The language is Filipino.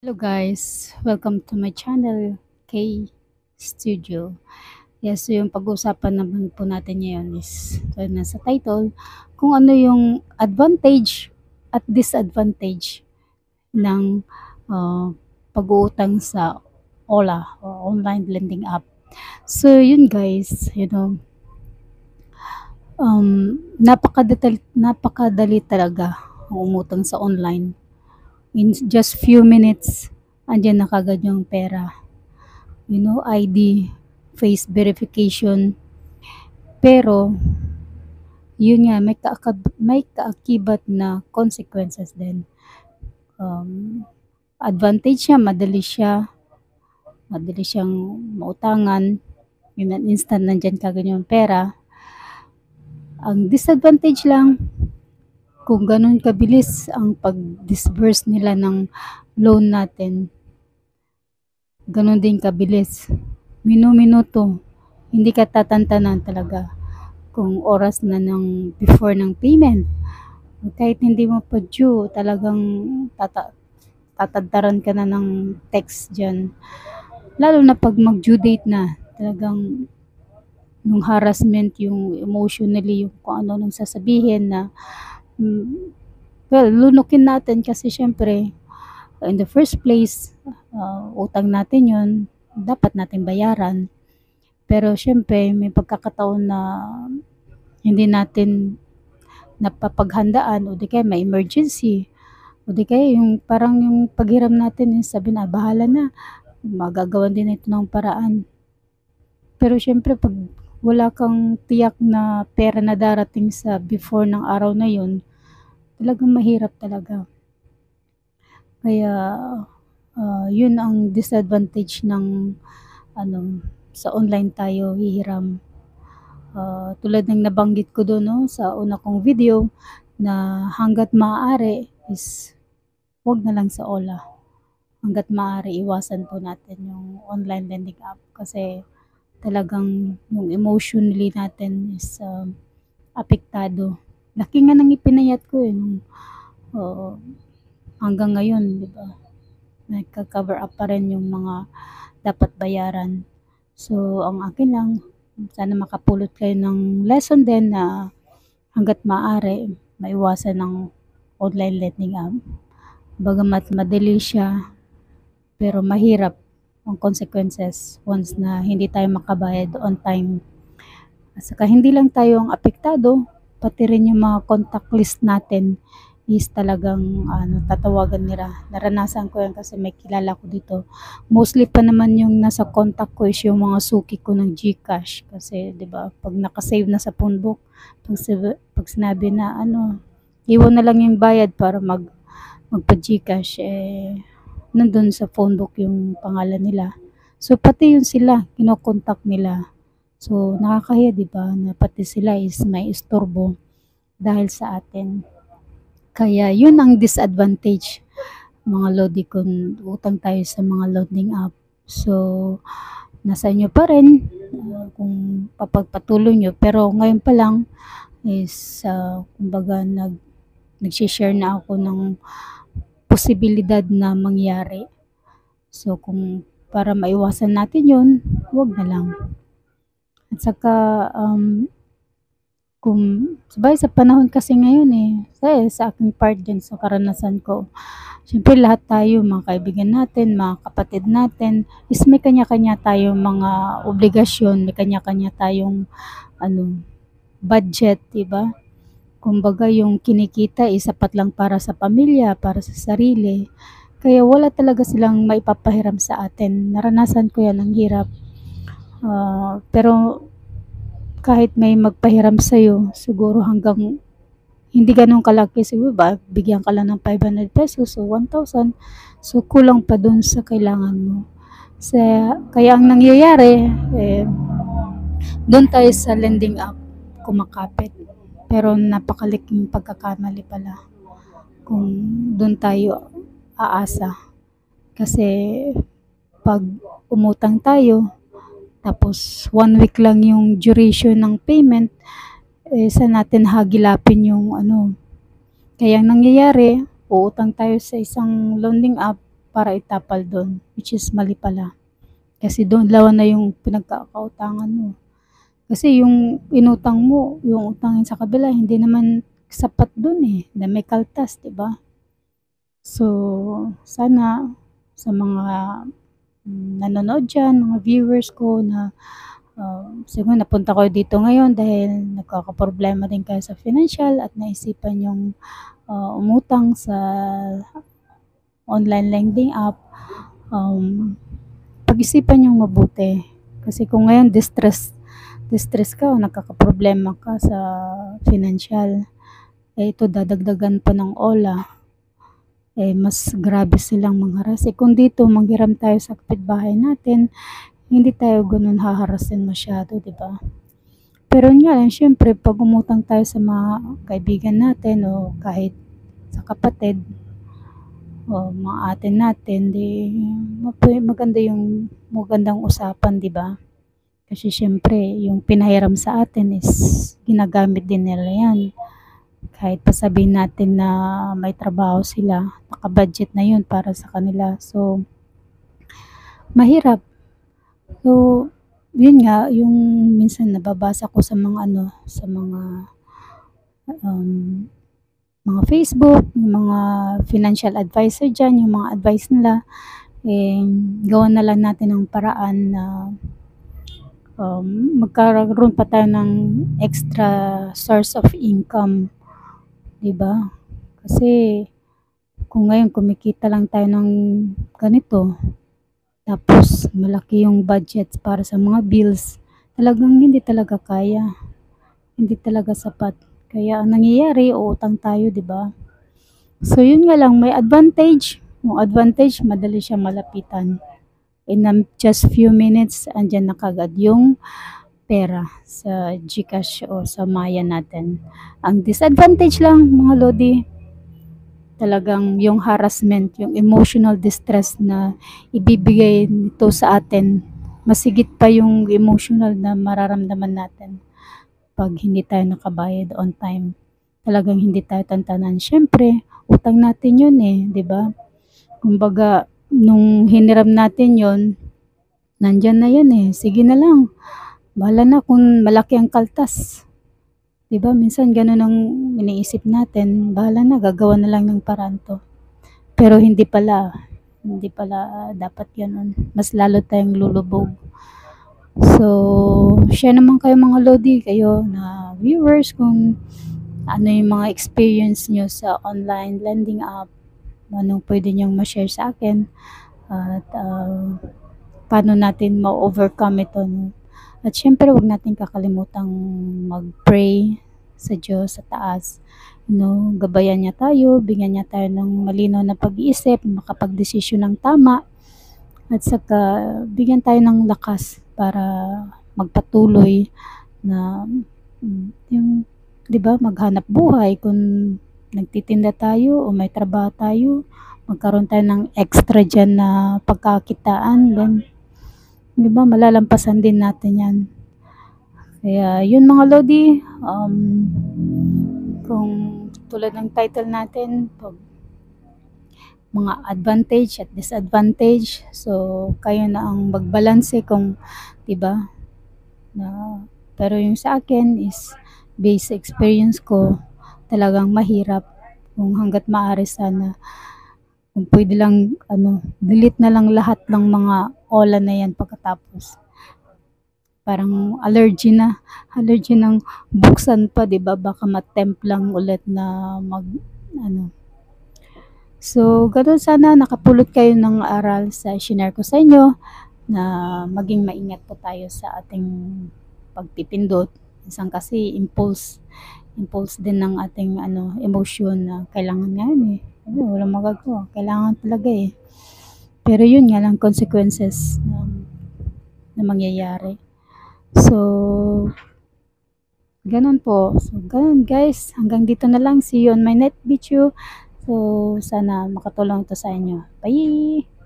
Hello guys, welcome to my channel, K Studio. Yes, so yung pag-uusapan naman po natin ngayon is, so nasa title, kung ano yung advantage at disadvantage ng uh, pag-uutang sa OLA o online lending app. So yun guys, napakadali talaga ang umutang sa online. In just few minutes, andyan na kagad yung pera. ID, face verification. Pero, yun nga, may kaakibat na consequences din. Um, Advantage siya, madali siyang mautangan, yun ang instant nandyan kagad yung pera. Ang disadvantage lang, kung ganun kabilis ang pag-disburse nila ng loan natin, ganun din kabilis. Minu-minuto, hindi ka tatantanan talaga kung oras na ng before ng payment. Kahit hindi mo pa due, talagang tatadtaran ka na ng text dyan. Lalo na pag mag-due date na, talagang yung harassment, yung emotionally, yung kung ano nang sasabihin na, well, lunukin natin kasi syempre, in the first place, utang natin yun, dapat natin bayaran. Pero syempre, may pagkakataon na hindi natin napapaghandaan o di kaya may emergency o di kaya yung parang yung paghiram natin is sabi na bahala na, magagawan din ito ng paraan. Pero syempre pag wala kang tiyak na pera na darating sa before ng araw na yun, talagang mahirap talaga. Kaya yun ang disadvantage ng sa online tayo hihiram. Tulad ng nabanggit ko doon, no, sa una kong video, na hanggat maaari is wag na lang sa OLA. Hanggat maaari iwasan po natin yung online lending app kasi talagang yung emotionally natin is apektado. Laki nga ng ipinayat ko uh, hanggang ngayon, di ba? Nagka-cover up pa rin yung mga dapat bayaran. So, ang akin lang, sana makapulot kayo ng lesson din na hanggat maaari, maiwasan ng online lending app. Bagamat madali siya, pero mahirap ang consequences once na hindi tayo makabayad on time. At saka hindi lang tayo ang apektado, pati rin yung mga contact list natin is talagang tatawagan nila. Naranasan ko yan kasi may kilala ko dito. Mostly pa naman yung nasa contact ko is yung mga suki ko ng GCash kasi 'di ba pag nakasave na sa phone book, pag sinabi na iwan na lang yung bayad para magpa GCash nandun sa phone book yung pangalan nila. So pati yun sila kino-contact nila. So nakakahiya 'di ba na pati sila is may istorbo dahil sa atin. Kaya yun ang disadvantage, mga lodi, kung utang tayo sa mga loading app. So, nasa inyo pa rin kung papagpatuloy nyo. Pero ngayon pa lang is, kumbaga, nag-share na ako ng posibilidad na mangyari. So, kung para maiwasan natin yun, wag na lang. At saka, kung sabay sa panahon kasi ngayon sa aking part din sa karanasan ko, siyempre lahat tayo, mga kaibigan natin, mga kapatid natin, is may kanya-kanya tayong mga obligasyon, may kanya-kanya tayong budget, diba? Kumbaga yung kinikita sapat lang para sa pamilya, para sa sarili. Kaya wala talaga silang maipapahiram sa atin. Naranasan ko yan, ang hirap. Pero kahit may magpahiram sa'yo, siguro hanggang hindi ganun kalaki, siguro ba, bigyan ka lang ng 500 pesos o 1,000, so kulang pa dun sa kailangan mo. Kaya ang nangyayari, doon tayo sa lending app kumakapit. Pero napakaliking pagkakamali pala kung doon tayo aasa. Kasi pag umutang tayo, tapos 1 week lang yung duration ng payment, saan natin hagilapin yung Kaya ang nangyayari, uutang tayo sa isang lending app, para itapal do'n, which is mali pala. Kasi doon lawan na yung pinagkakautangan mo. Kasi yung inutang mo, yung utangin sa kabila hindi naman sapat do'n, na may kaltas, 'di ba? So, sana sa mga nanonood diyan, mga viewers ko na siguro napunta kayo dito ngayon dahil nagkakaproblema din kayo sa financial at naisipan yung umutang sa online lending app. Pag-isipan yung mabuti. Kasi kung ngayon distress ka o nagkakaproblema ka sa financial, ito dadagdagan pa ng OLA, mas grabe silang mangharas. Kung dito manghiram tayo sa kapitbahay natin, hindi tayo ganun haharasin masyado, di ba? Pero nga lang, syempre, pag umutang tayo sa mga kaibigan natin o kahit sa kapatid o mga ate natin, di magandang usapan, di ba? Kasi syempre, yung pinahiram sa atin is ginagamit din nila yan. Kahit pa sabihin natin na may trabaho sila, naka-budget na yun para sa kanila. So, mahirap. So, yun nga, yung minsan nababasa ko sa mga sa mga Facebook, yung mga financial advisor dyan, yung mga advice nila, gawan na lang natin ng paraan na magkaroon pa tayo ng extra source of income, 'di ba? Kasi kung ngayon kumikita lang tayo ng ganito, tapos malaki yung budget para sa mga bills, talagang hindi talaga kaya, hindi talaga sapat. Kaya ang nangyayari, uutang tayo, 'di ba? So yun nga lang, may advantage. Yung advantage, madali siyang malapitan. In just few minutes, andyan na kagad yung pera sa GCash o sa Maya natin. Ang disadvantage lang, mga lodi, talagang yung harassment, yung emotional distress na ibibigay nito sa atin, masigit pa yung emotional na mararamdaman natin pag hindi tayo nakabayad on time. Talagang hindi tayo tantanan. Siyempre, utang natin yun, 'di ba? Kumbaga, nung hiniram natin yon, nandyan na yan, sige na lang, bahala na kung malaki ang kaltas. 'Di ba minsan gano'n ang iniisip natin, bahala na, gagawa na lang ng paraan 'to. Pero hindi pala dapat gano'n, mas lalo tayong lulubog. So, share naman kayo mga lodi, kayo na viewers, kung ano yung mga experience nyo sa online lending app, anong pwede nyong ma-share sa akin, at paano natin ma-overcome ito, no? At syempre, wag natin kakalimutang mag-pray sa Diyos sa taas. Gabayan niya tayo, bigyan niya tayo ng malinaw na pag-iisip, makapag-desisyon ng tama, at saka bigyan tayo ng lakas para magpatuloy na yung, 'di ba, maghanap buhay. Kung nagtitinda tayo o may trabaho tayo, magkaroon tayo ng extra dyan na pagkakitaan, then 'di ba, malalampasan din natin 'yan. Kaya yun mga lodi, kung tulad ng title natin, mga advantage at disadvantage, so kayo na ang magbalanse kung 'di ba, pero yung sa akin is based sa experience ko, talagang mahirap. Kung hangga't maaari sana, kung pwede lang delete na lang lahat ng mga OLA na yan pagkatapos. Parang allergy ng buksan pa, 'di ba? Baka ma-tempt lang ulit na So, gano'n, sana nakapulot kayo ng aral sa shinare ko sa inyo, na maging maingat po tayo sa ating pagpipindot. Minsan kasi impulse din ng ating emotion na kailangan nga yun, walang magagawa, kailangan talaga pero yun nga lang consequences na mangyayari. So, ganun po. So, ganun guys, hanggang dito na lang. See you on my next video. So, sana makatulong ito sa inyo. Bye!